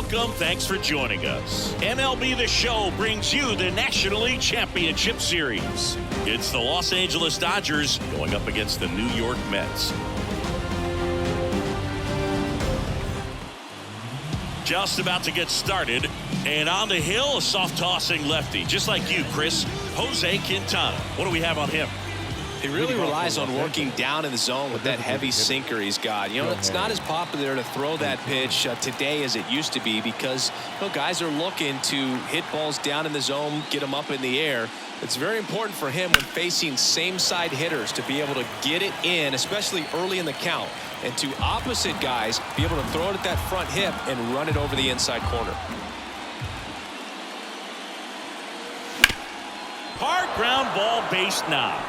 welcome. Thanks for joining us. MLB The Show brings you the National League Championship Series. It's the Los Angeles Dodgers going up against the New York Mets. Just about to get started, and on the hill, a soft tossing lefty, just like you, Chris, Jose Quintana. What do we have on him? He really relies on working down in the zone with that heavy sinker he's got. You know, it's not as popular to throw that pitch today as it used to be because guys are looking to hit balls down in the zone, get them up in the air. It's very important for him when facing same-side hitters to be able to get it in, especially early in the count, and to opposite guys be able to throw it at that front hip and run it over the inside corner. Hard ground ball, base knock.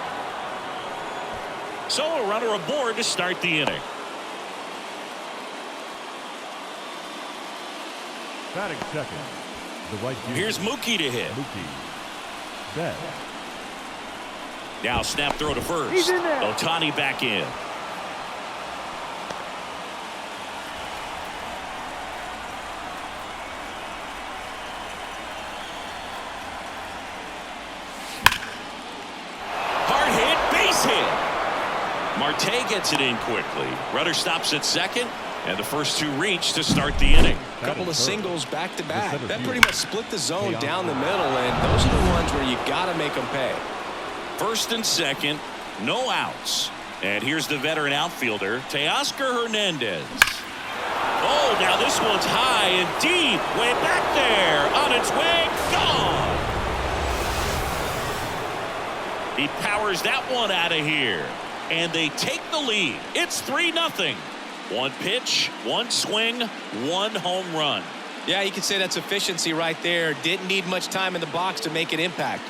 So a runner aboard to start the inning. Batting second, the right fielder. Here's Mookie to hit. Betts. Now snap throw to first. Ohtani back in. Hard hit, base hit. Marte gets it in quickly. Runner stops at second, and the first two reach to start the inning. A couple of singles back to back. That pretty much split the zone down the middle, and those are the ones where you got to make them pay. First and second, no outs. And here's the veteran outfielder, Teoscar Hernandez. Oh, now this one's high and deep, way back there, on its way, gone. He powers that one out of here. And they take the lead. It's 3-0. One pitch, one swing, one home run. Yeah, you could say that's efficiency right there. Didn't need much time in the box to make an impact.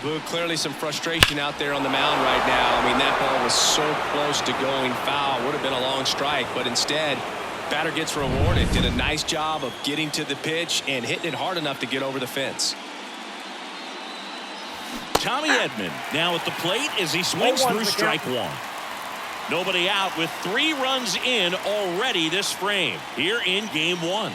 Boo, clearly some frustration out there on the mound right now. I mean, that ball was so close to going foul. Would have been a long strike, but instead, batter gets rewarded. Did a nice job of getting to the pitch and hitting it hard enough to get over the fence. Tommy Edman now at the plate as he swings through strike one. Nobody out with 3 runs in already this frame here in game 1.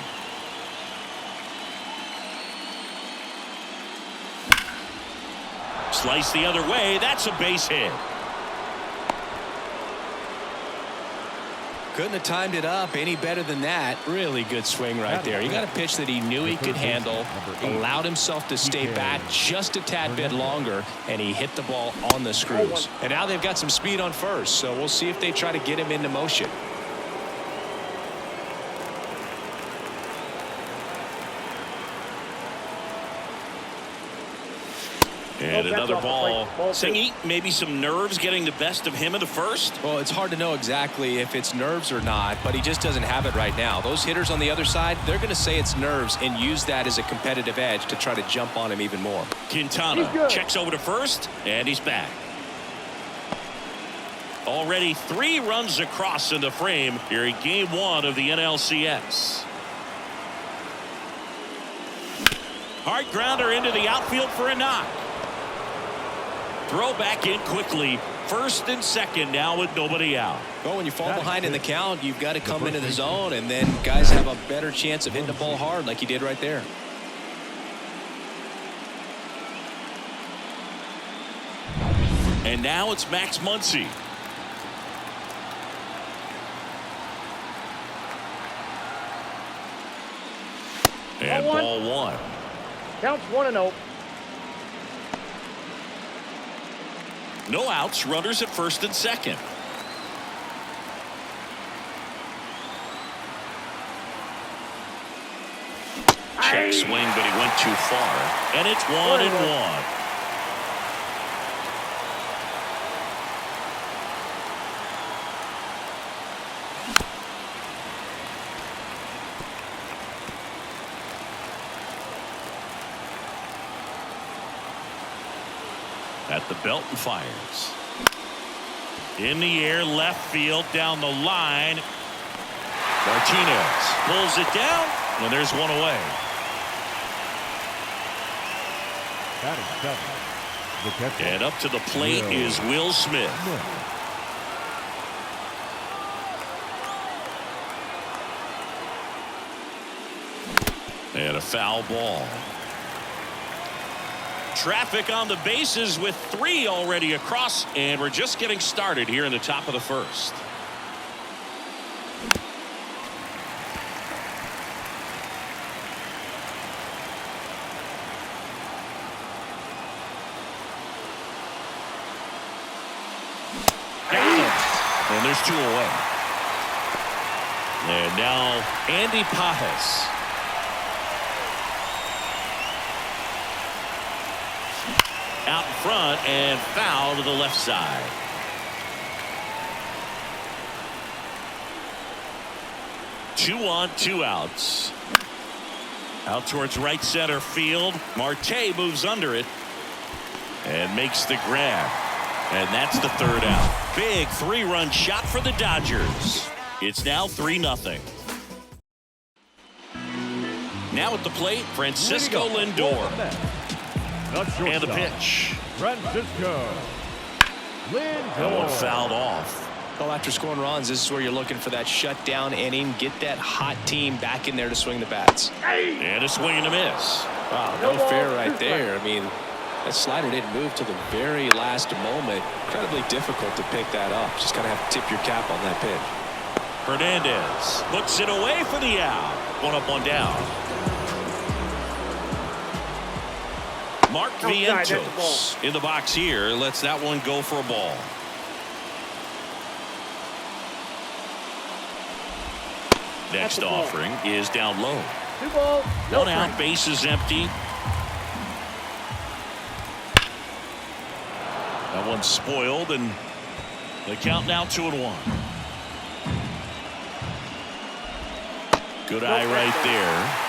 Slice the other way. That's a base hit. Couldn't have timed it up any better than that. Really good swing right there. He got a pitch that he knew he could handle, allowed himself to stay back just a tad bit longer, and he hit the ball on the screws. And now they've got some speed on first, so we'll see if they try to get him into motion. And another ball. Singy, maybe some nerves getting the best of him in the first? Well, it's hard to know exactly if it's nerves or not, but he just doesn't have it right now. Those hitters on the other side, they're going to say it's nerves and use that as a competitive edge to try to jump on him even more. Quintana checks over to first, and he's back. Already 3 runs across in the frame here in game 1 of the NLCS. Hard grounder into the outfield for a knock. Throw back in quickly. First and second now with nobody out. Well, when you fall behind in the count, you've got to come into the zone, and then guys have a better chance of hitting the ball hard like he did right there. And now it's Max Muncy. And ball 1. Counts 1-0. No outs, runners at first and second. Check swing, but he went too far. And it's 1-1. At the belt and fires. In the air, left field, down the line. Martinez pulls it down, and there's one away. And up to the plate is Will Smith. And a foul ball. Traffic on the bases with 3 already across, and we're just getting started here in the top of the first. And there's 2 away. And now Andy Pajes. Out in front and foul to the left side. Two on, 2 outs. Out towards right center field. Marte moves under it and makes the grab. And that's the 3rd out. Big 3-run shot for the Dodgers. It's now 3-0. Now at the plate, Francisco Lindor. And the pitch. Francisco Lindor. That one fouled off. Well, after scoring runs, this is where you're looking for that shutdown inning. Get that hot team back in there to swing the bats. And a swing and a miss. Wow, no fair right there. I mean, that slider didn't move to the very last moment. Incredibly difficult to pick that up. Just kind of have to tip your cap on that pitch. Hernandez puts it away for the out. 1 up, 1 down. Mark Vientos in the box here. Lets that one go for a ball. Next offering is down low. 2 balls, no 1 out, strike. bases empty. That one's spoiled, and the count now 2-1. Good eye right there.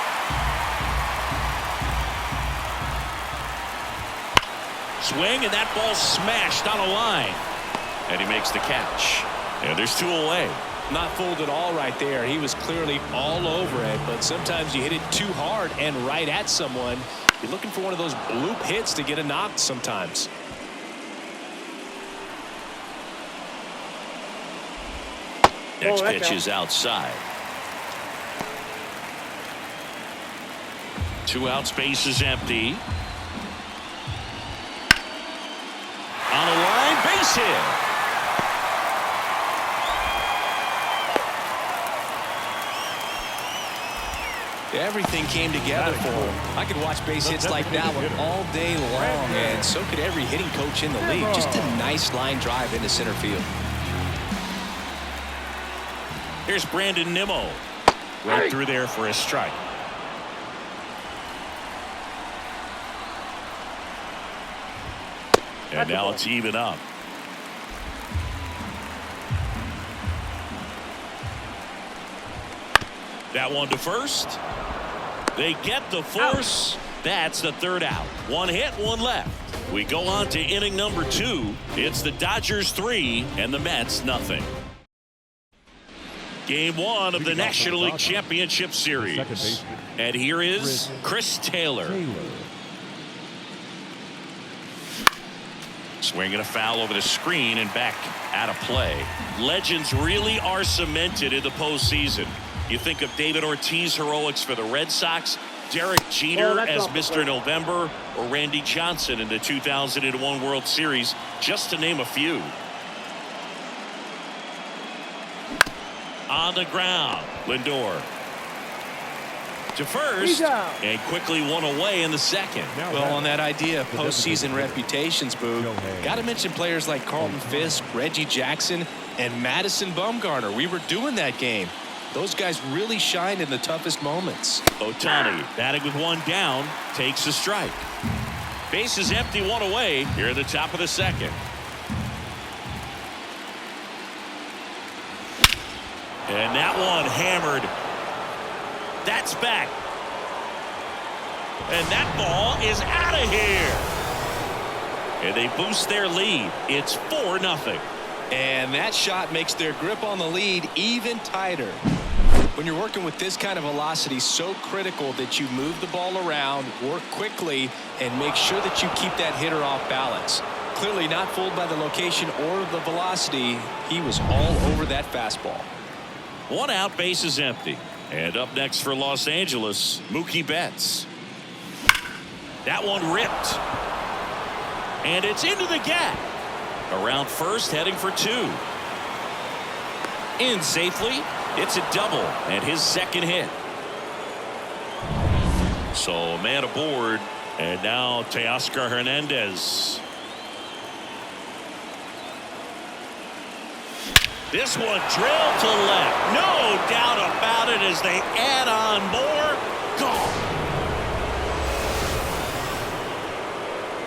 Swing, and that ball smashed on a line. And he makes the catch. And there's 2 away. Not fooled at all right there. He was clearly all over it, but sometimes you hit it too hard and right at someone. You're looking for one of those bloop hits to get a knock sometimes. Next pitch is outside. 2 outs, base is empty. On a line, base hit. Everything came together for him. I could watch base hits like that one all day long, and so could every hitting coach in the league. Just a nice line drive into center field. Here's Brandon Nimmo. Right through there for a strike. And now it's even up. That one to first. They get the force. That's the 3rd out. 1 hit, 1 left. We go on to inning number 2. It's the Dodgers 3 and the Mets nothing. Game 1 of the National League Championship Series. And here is Chris Taylor. Swinging a foul over the screen and back out of play. Legends really are cemented in the postseason. You think of David Ortiz heroics for the Red Sox, Derek Jeter as Mr. November, or Randy Johnson in the 2001 World Series, just to name a few. On the ground, Lindor to first, and quickly 1 away in the 2nd. Well, on that idea of postseason reputations, Boog, got to mention players like Carlton Fisk, Reggie Jackson, and Madison Bumgarner. We were doing that game. Those guys really shined in the toughest moments. Ohtani batting with 1 down, takes a strike. Base is empty, 1 away here at the top of the 2nd. And that one hammered. That's back. And that ball is out of here. And they boost their lead. It's 4-0. And that shot makes their grip on the lead even tighter. When you're working with this kind of velocity, so critical that you move the ball around, work quickly, and make sure that you keep that hitter off balance. Clearly not fooled by the location or the velocity. He was all over that fastball. 1 out, base is empty. And up next for Los Angeles, Mookie Betts. That one ripped. And it's into the gap. Around first, heading for 2. In safely. It's a double and his second hit. So a man aboard. And now Teoscar Hernandez. This one drilled to left. No doubt about it as they add on more.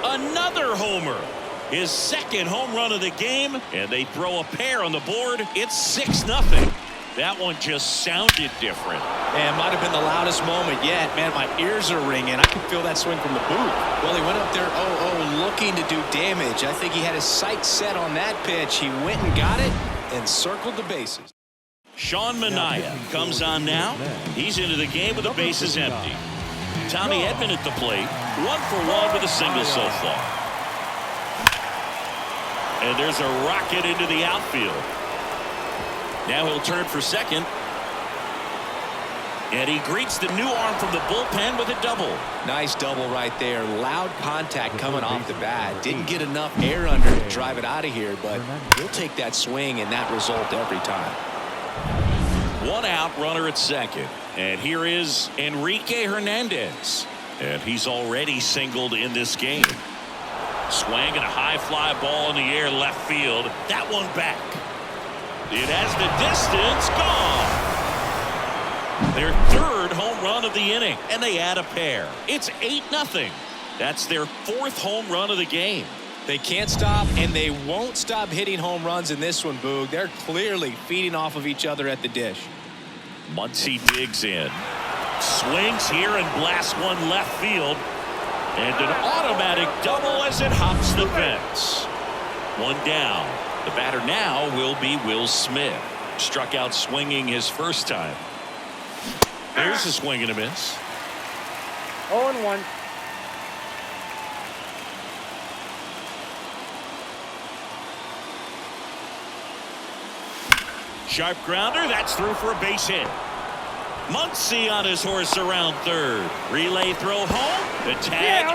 Gone. Another homer. His second home run of the game. And they throw a pair on the board. It's 6-0. That one just sounded different. And might have been the loudest moment yet. Man, my ears are ringing. I can feel that swing from the booth. Well, he went up there 0-0 looking to do damage. I think he had his sights set on that pitch. He went and got it and circled the bases. Sean Manaea comes on now. He's into the game with the bases empty. Tommy Edman at the plate. 1 for 1 with a single so far. And there's a rocket into the outfield. Now he'll turn for second. And he greets the new arm from the bullpen with a double. Nice double right there. Loud contact coming off the bat. Didn't get enough air under to drive it out of here, but he'll take that swing and that result every time. 1 out, runner at second. And here is Enrique Hernandez. And he's already singled in this game. Swing and a high fly ball in the air left field. That one back. It has the distance. Gone. Their 3rd home run of the inning, and they add a pair. It's 8-0. That's their 4th home run of the game. They can't stop, and they won't stop hitting home runs in this one, Boog. They're clearly feeding off of each other at the dish. Muncy digs in. Swings here and blasts one left field. And an automatic double as it hops the fence. 1 down. The batter now will be Will Smith. Struck out swinging his first time. There's a swing and a miss. 0-1. Sharp grounder. That's through for a base hit. Muncy on his horse around third. Relay throw home. The tag out.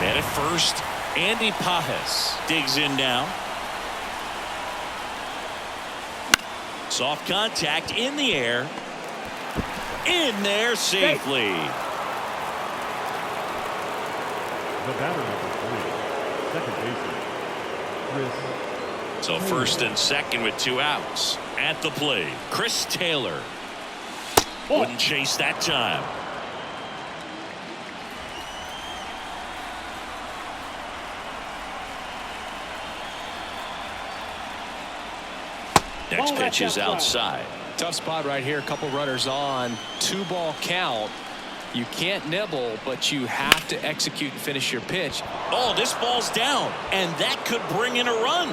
And at first, Andy Pajes digs in now. Soft contact in the air. In there safely. The batter number 3, second baseman, Chris. So first and second with 2 outs. At the plate, Chris Taylor. Wouldn't chase that time. Next pitch is outside. Tough spot right here. A couple runners on. 2-ball count. You can't nibble, but you have to execute and finish your pitch. Oh, this ball's down, and that could bring in a run.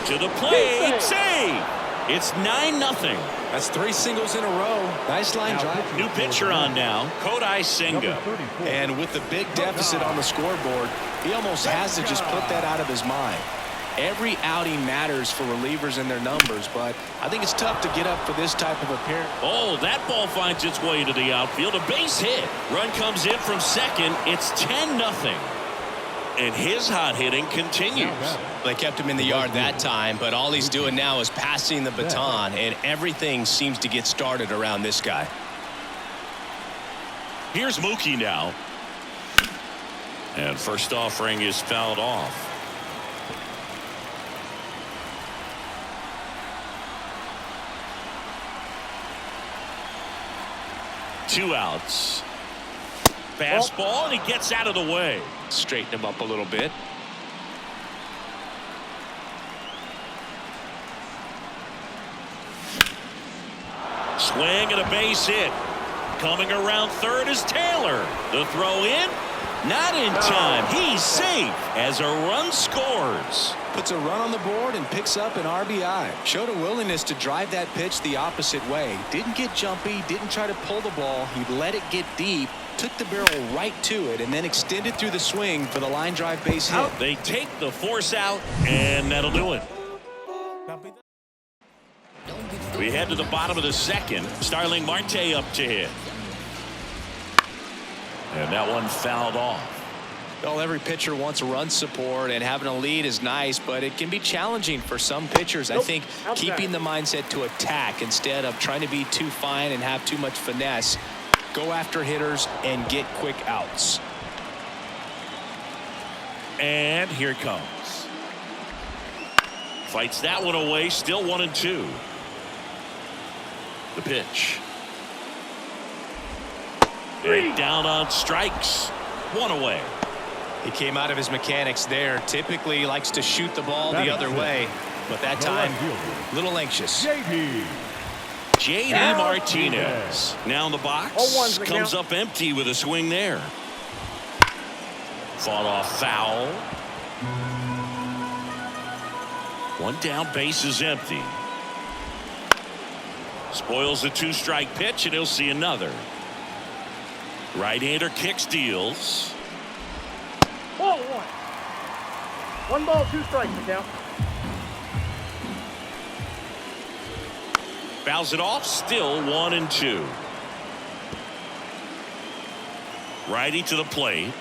To the plate, save. It's 9-0. That's 3 singles in a row. Nice line drive. New pitcher on now, Kodai Senga. And with the big deficit on the scoreboard, he almost has to just put that out of his mind. Every outing matters for relievers and their numbers, but I think it's tough to get up for this type of appearance. Oh, that ball finds its way into the outfield. A base hit. Run comes in from second. It's 10-0. And his hot hitting continues. They kept him in the yard that time, but all he's doing now is passing the baton, and everything seems to get started around this guy. Here's Mookie now. And first offering is fouled off. Two outs. Fastball, and he gets out of the way. Straighten him up a little bit. Swing and a base hit. Coming around third is Taylor. The throw in. Not in time. He's safe as a run scores. Puts a run on the board and picks up an RBI. Showed a willingness to drive that pitch the opposite way. Didn't get jumpy, didn't try to pull the ball. He let it get deep, took the barrel right to it, and then extended through the swing for the line drive base hit. They take the force out, and that'll do it. We head to the bottom of the second. Starling Marte up to hit. And that one fouled off. Well, every pitcher wants run support, and having a lead is nice, but it can be challenging for some pitchers. I think keeping the mindset to attack instead of trying to be too fine and have too much finesse. Go after hitters and get quick outs. And here it comes. Fights that one away. Still 1-2. The pitch. And down on strikes. One away. He came out of his mechanics there. Typically likes to shoot the ball the other way, but that time a little anxious. JD Martinez now in the box. Comes up empty with a swing there. Fought off foul. One down, base is empty. Spoils the 2-strike pitch, and he'll see another. Right-hander kicks, deals. Ball 1. 1 ball, 2 strikes, McCown. Fouls it off, still 1-2. Righty to the plate.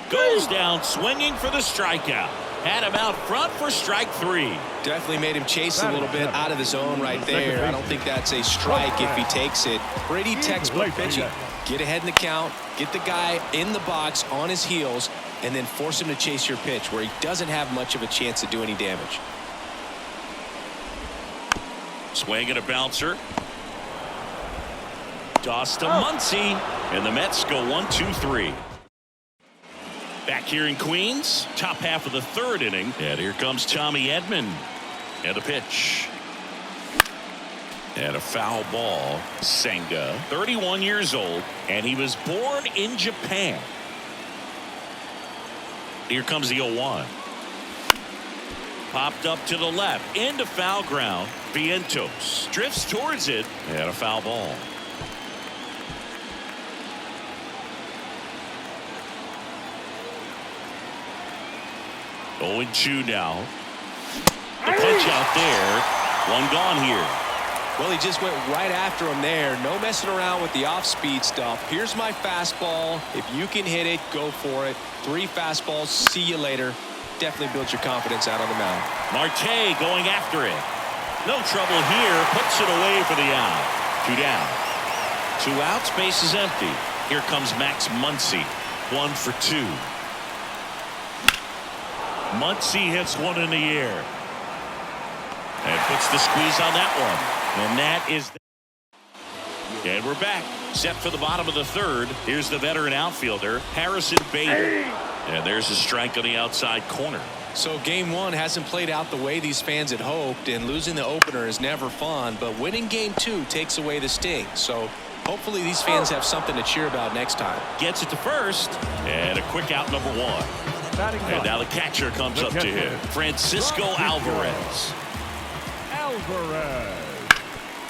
Goes down swinging for the strikeout. Had him out front for strike 3. Definitely made him chase a little bit out of the zone right there. I don't think that's a strike if he takes it. Pretty textbook pitching. Get ahead in the count, get the guy in the box on his heels, and then force him to chase your pitch where he doesn't have much of a chance to do any damage. Swing and a bouncer. Toss to Muncy, and the Mets go 1-2-3. Back here in Queens, top half of the 3rd inning, and here comes Tommy Edman. And a pitch. And a foul ball. Senga, 31 years old, and he was born in Japan. Here comes the 0-1. Popped up to the left, into foul ground. Vientos drifts towards it, and a foul ball. Oh, 0-2 now. The punch out there. One gone here. Well, he just went right after him there. No messing around with the off-speed stuff. Here's my fastball. If you can hit it, go for it. 3 fastballs. See you later. Definitely builds your confidence out on the mound. Marte going after it. No trouble here. Puts it away for the out. 2 down. 2 outs. Base is empty. Here comes Max Muncy. 1 for 2. Muncy hits one in the air. And puts the squeeze on that one. And that is. And we're back. Set for the bottom of the 3rd. Here's the veteran outfielder, Harrison Bader. And there's a strike on the outside corner. So game 1 hasn't played out the way these fans had hoped, and losing the opener is never fun, but winning game 2 takes away the sting. So hopefully these fans have something to cheer about next time. Gets it to first, and a quick out, number 1. And now the catcher comes up to him, Francisco Alvarez.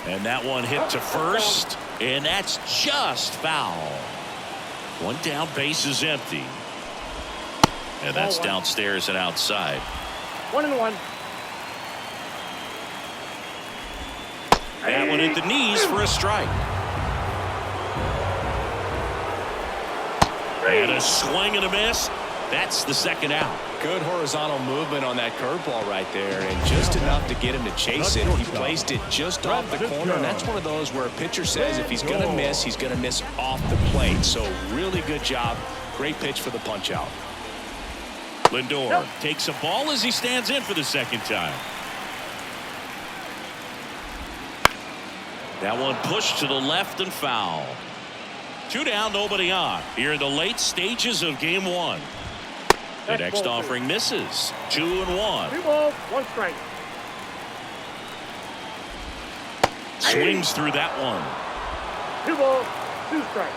And that one hit to first, and that's just foul. One down, base is empty. And that's downstairs and outside. 1-1. That one hit the knees for a strike. And a swing and a miss. That's the 2nd out. Good horizontal movement on that curveball right there, and just enough to get him to chase it. He placed it just off the corner, and that's one of those where a pitcher says if he's going to miss, he's going to miss off the plate. So really good job. Great pitch for the punch out. Lindor takes a ball as he stands in for the 2nd time. That one pushed to the left and foul. 2 down, nobody on. Here in the late stages of game 1. The next offering misses. 2-1. 2 balls, 1 strike. Swings through that one. 2 balls, 2 strikes.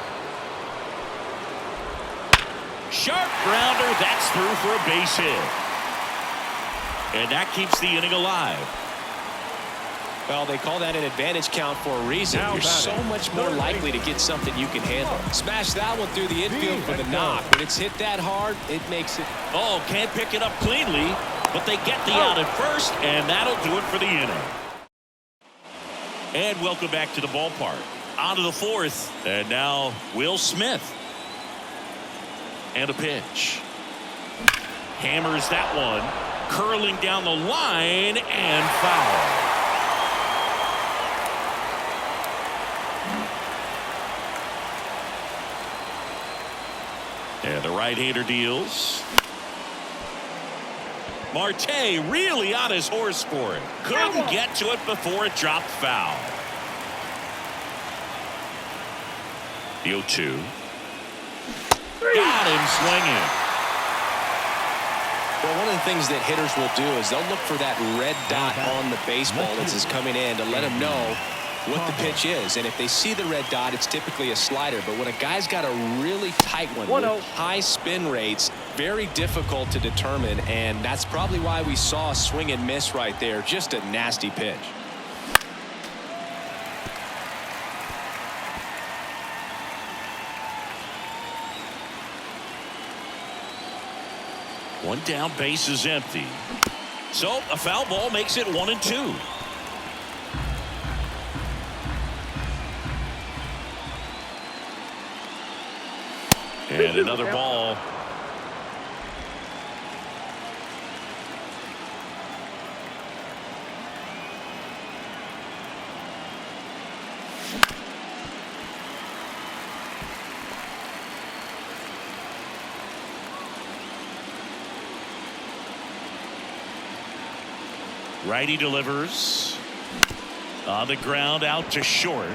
Sharp grounder. That's through for a base hit. And that keeps the inning alive. Well, they call that an advantage count for a reason. You're so much more likely to get something you can handle. Smash that one through the infield for the knock. When it's hit that hard, it makes it. Oh, can't pick it up cleanly, but they get the out at first, and that'll do it for the inning. And welcome back to the ballpark. On to the fourth. And now Will Smith. And a pitch. Hammers that one. Curling down the line and foul. And the right-hander deals. Marte really on his horse for it. Couldn't get to it before it dropped foul. The 0-2. Got him swinging. Well, one of the things that hitters will do is they'll look for that red dot on the baseball as it's coming in to let them know what the pitch is. And if they see the red dot, it's typically a slider. But when a guy's got a really tight one with high spin rates, very difficult to determine. And that's probably why we saw a swing and miss right there. Just a nasty pitch. One down, base is empty. So a foul ball makes it 1-2. And another ball. Righty delivers. On the ground, out to short.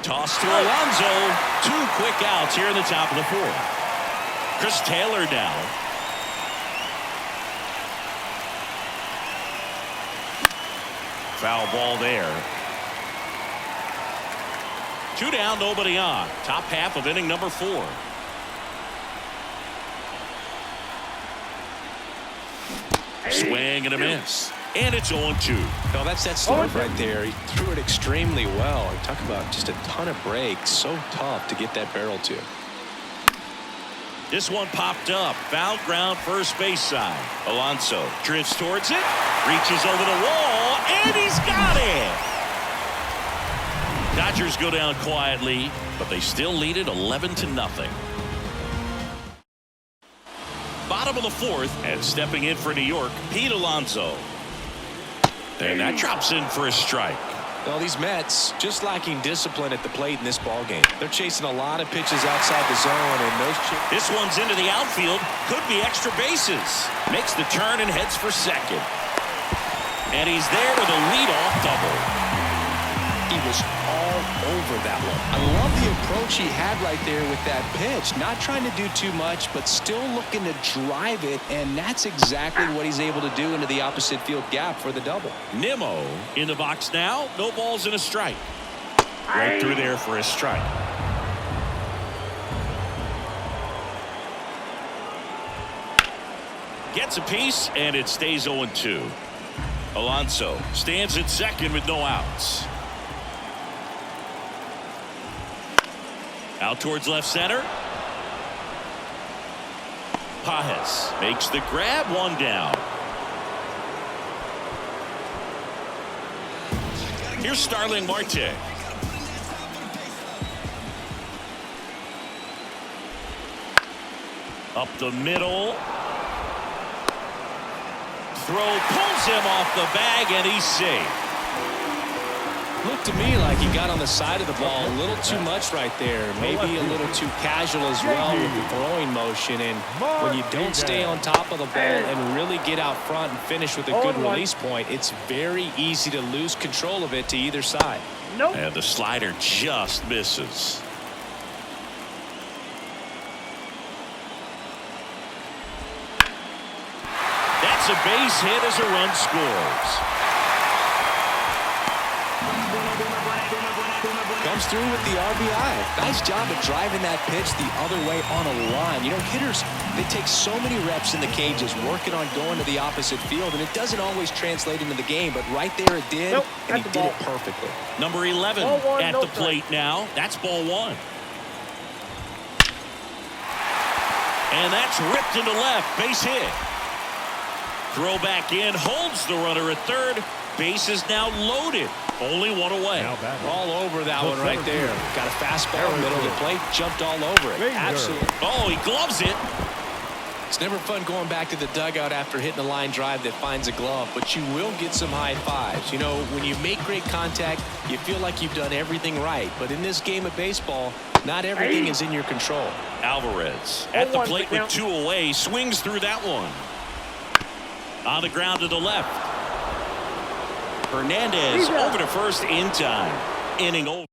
Toss to Alonso. 2 quick outs here in the top of the fourth. Chris Taylor now. Foul ball there. 2 down, nobody on. Top half of inning number 4. Swing and a miss. And it's 0-2. No, that's that start right there. He threw it extremely well. Talk about just a ton of breaks. So tough to get that barrel to. This one popped up. Foul ground, first base side. Alonso drifts towards it. Reaches over the wall. And he's got it. Dodgers go down quietly, but they still lead it 11-0. Bottom of the fourth, and stepping in for New York, Pete Alonso. And that drops in for a strike. Well, these Mets just lacking discipline at the plate in this ball game. They're chasing a lot of pitches outside the zone, and this one's into the outfield. Could be extra bases. Makes the turn and heads for second. And he's there with a leadoff double. He was all over that one. I love the approach he had right there with that pitch. Not trying to do too much, but still looking to drive it, and that's exactly what he's able to do into the opposite field gap for the double. Nimmo in the box now. No balls and a strike. Right through there for a strike. Gets a piece, and it stays 0-2. Alonso stands at second with no outs. Out towards left center. Pajes makes the grab, 1 down. Here's Starling Marte. Up the middle. Throw pulls him off the bag, and he's safe. Looked to me like he got on the side of the ball a little too much right there. Maybe a little too casual as well with the throwing motion. And when you don't stay on top of the ball and really get out front and finish with a good release point, it's very easy to lose control of it to either side. And the slider just misses. That's a base hit as a run scores. Comes through with the RBI. Nice job of driving that pitch the other way on a line. You know, hitters, they take so many reps in the cages working on going to the opposite field, and it doesn't always translate into the game, but right there it did, and he did it perfectly. Number 11 at the plate now. That's ball 1. And that's ripped into left. Base hit. Throw back in. Holds the runner at third. Bases now loaded. Only one away. Now batting. All over that The one right center there. fielder. Got a fastball, Error middle of the field. plate, jumped all over it. Major. Absolutely. Oh, he gloves it. It's never fun going back to the dugout after hitting a line drive that finds a glove, but you will get some high fives. You know, when you make great contact, you feel like you've done everything right. But in this game of baseball, not everything is in your control. Alvarez at the plate with 2 away, swings through that one. On the ground to the left. Hernandez over to first in time. Inning over.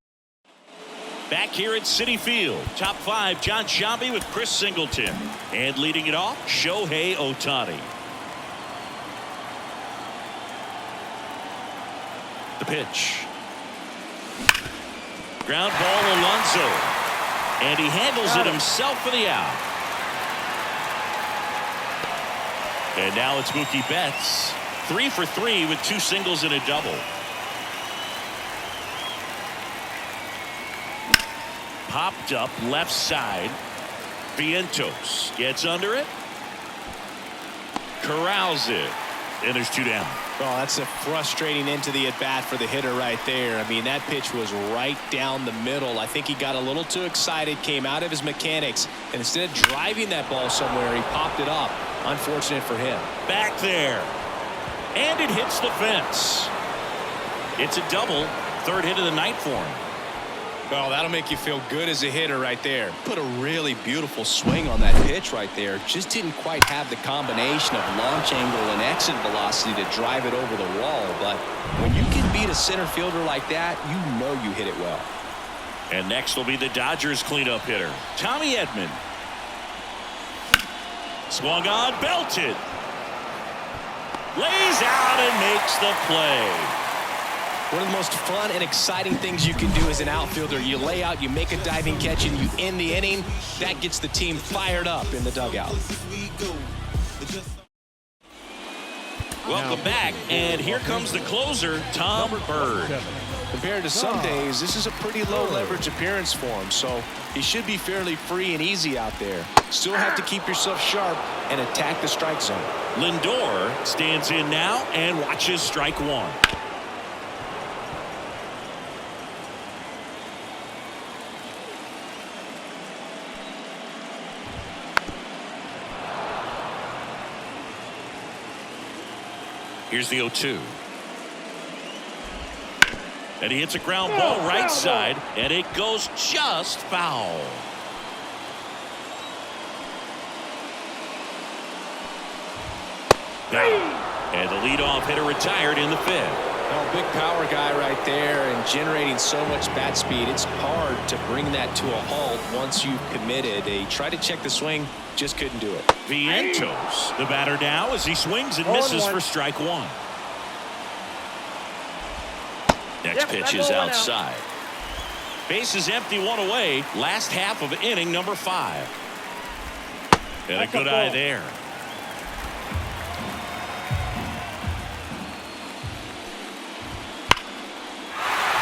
Back here at Citi Field, top 5, John Sciambi with Chris Singleton. And leading it off, Shohei Ohtani. The pitch. Ground ball, Alonso. And he handles it himself for the out. And now it's Mookie Betts. 3 for 3 with 2 singles and a double. Popped up left side. Vientos gets under it. Corrals it. And there's 2 down. Oh, that's a frustrating end to the at-bat for the hitter right there. I mean, that pitch was right down the middle. I think he got a little too excited, came out of his mechanics, and instead of driving that ball somewhere, he popped it up. Unfortunate for him. Back there. And it hits the fence. It's a double. 3rd hit of the night for him. Well, that'll make you feel good as a hitter right there. Put a really beautiful swing on that pitch right there. Just didn't quite have the combination of launch angle and exit velocity to drive it over the wall. But when you can beat a center fielder like that, you know you hit it well. And next will be the Dodgers cleanup hitter, Tommy Edman. Swung on, belted. Lays out and makes the play. One of the most fun and exciting things you can do as an outfielder. You lay out, you make a diving catch, and you end the inning. That gets the team fired up in the dugout. Welcome back, and here comes the closer, Tom Bird. Compared to some days, this is a pretty low leverage appearance for him, so he should be fairly free and easy out there. Still have to keep yourself sharp and attack the strike zone. Lindor stands in now and watches strike 1. Here's the 0-2. And he hits a ground ball right side, and it goes just foul. And the leadoff hitter retired in the 5th. Oh, big power guy right there and generating so much bat speed. It's hard to bring that to a halt once you've committed. They tried to check the swing, just couldn't do it. Vientos, the batter now as he swings and misses for strike 1. Next pitch is outside. Base is empty, 1 away. Last half of inning number 5. And a good eye there.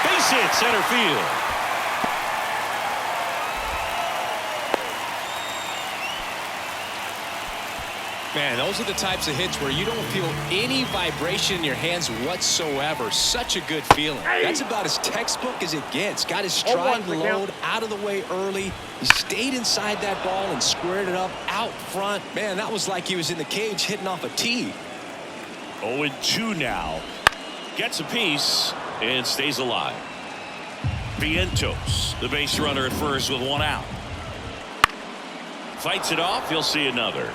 Base hit center field. Man, those are the types of hits where you don't feel any vibration in your hands whatsoever. Such a good feeling. That's about as textbook as it gets. Got his stride load out of the way early. He stayed inside that ball and squared it up out front. Man, that was like he was in the cage hitting off a tee. 0-2 now. Gets a piece and stays alive. Vientos, the base runner at first with 1 out. Fights it off. He'll see another.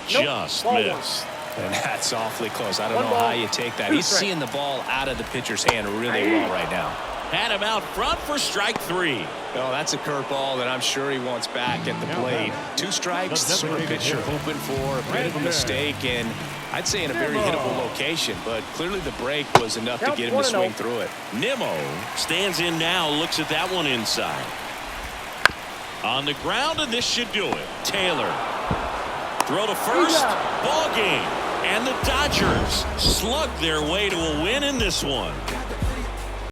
Just missed. And that's awfully close. I don't know how you take that. He's seeing the ball out of the pitcher's hand really well right now. Had him out front for strike 3. Oh, that's a curveball that I'm sure he wants back at the plate. 2 strikes, the sort of pitcher hoping for a bit of a mistake, and I'd say in a very hittable location, but clearly the break was enough to get him to swing through it. Nimmo stands in now, looks at that one inside. On the ground, and this should do it. Taylor. Throw to first. Ball game. And the Dodgers slug their way to a win in this one.